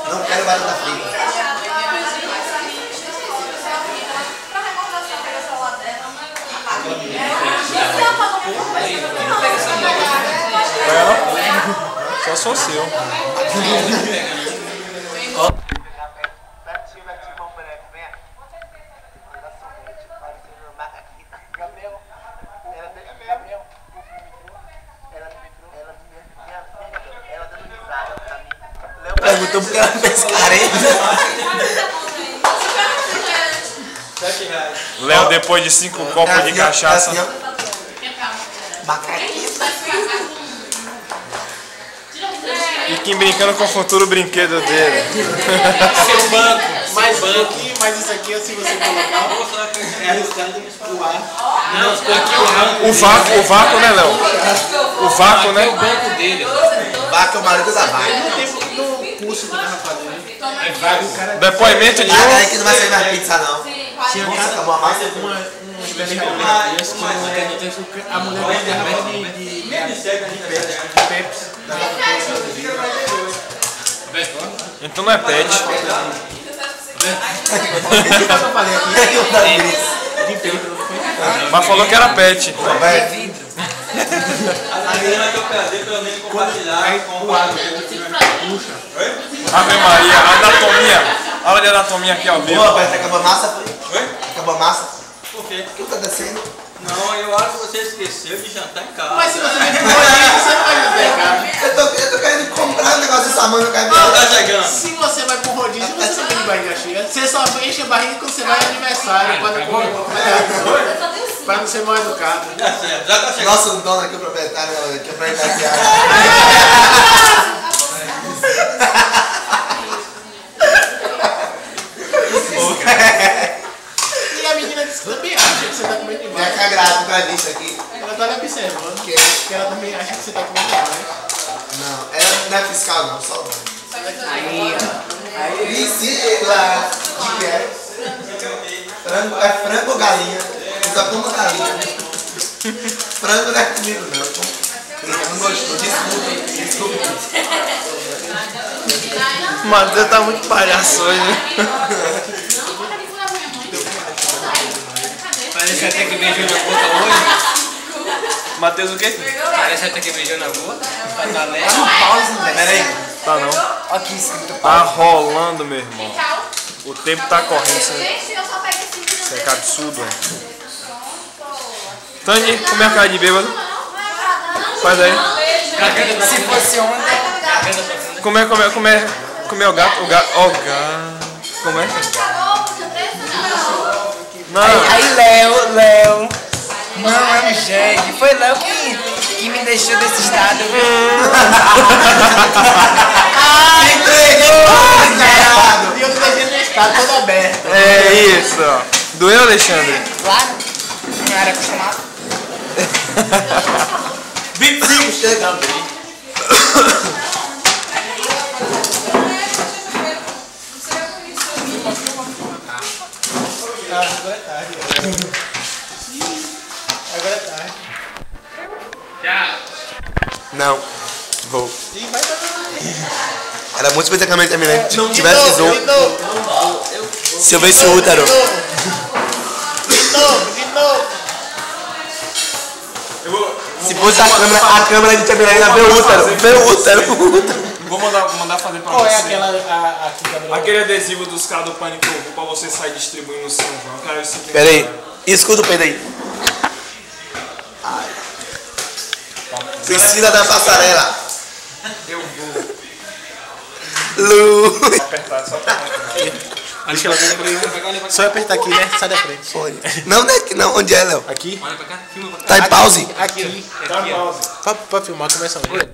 Não quero batata frita. Só sou seu. Perguntou porque ela fez careta. Léo, depois de 5 copos de cachaça. E Kim brincando com o futuro brinquedo dele. Seu banco, mais banco, mais isso aqui, se você colocar, é arriscado o ar. Não, aqui é O vácuo, né, Léo? O vácuo, né? o banco dele. Vaca é o marido da vaca. No curso que eu tava fazendo, Depoimento de Aí que não vai sair mais pizza, não. tinha cada Acabou a massa. a mulher vai derramar de Pepsi. Então não é pet. O que eu falei aqui? De Pepsi. Mas falou que era pet. Aí o ar puxa. Ave Maria, anatomia. Aula de anatomia aqui ao vivo. Pô, parece que acabou a massa. Oi? Acabou a massa. Por quê? O que tá descendo? Não, eu acho que você esqueceu de jantar em casa. Mas se você me empurrar isso, você não vai me pegar. Eu tô querendo comprar um negócio de samã no Tá cabelo. chegando. Se você vai pro rodízio, você não tem de barriga cheia. Você só enche a barriga quando você vai ao aniversário. Pra não ser mal educado. Tá certo, já tá chegando. Nosso dono aqui, o proprietário, que é o proprietário. E a menina disse que também acha que você tá comendo Vai demais. ficar grato pra isso aqui. Ela tá lhe observando. Que ela também acha que você tá comendo demais. Não, ela não é fiscal, não, só. Aí, Priscila! De que é? Frango, é frango ou galinha? Usa como galinha. Frango não é comigo, não. Ele não gostou. Desculpa. Matheus tá muito palhaço hoje. parece até que beijou na boca hoje. Matheus o quê? Parece até que beijou na boca. Pra dar leve. Peraí. Tá não. Aqui escrito. Tá rolando, meu irmão. O tempo tá correndo. Isso é que absurdo, velho. Tani, como é a cara de bêbado? Faz aí. Se fosse ontem. Como é o gato? O gato. Ó, gato. Como é? Não. Aí Léo, não é um jegue, foi Léo que me deixou desse estado, viu? E eu deixei no estado todo aberto. É isso, ó. Doeu, Alexandre? Claro, não era acostumado. 25 chega, abrir. Agora é tarde. Agora é tarde. Não. Vou. E vai dar. Era muito especificamente a menina. Se tivesse zoom. Se eu visse o útero. De novo. Se fosse a câmera de Tiamirena vê o útero. Vê o útero. Vou mandar fazer pra Qual é você. aquela aqui, Gabriel? Aquele adesivo dos caras do Pânico que eu vou pra você sair distribuindo no São João. Cara, eu sinto. Pera aí. Escuta o peido aí. Priscila da passarela. Eu vou Lu. apertar só pra Acho que ela tá só apertar aqui, né? Sai da frente. Onde? Não, né? Não. Onde é, Léo? Aqui? Olha pra cá, filma pra cá. Tá em pause? Aqui. Dá pausa. Pra filmar, começa onde?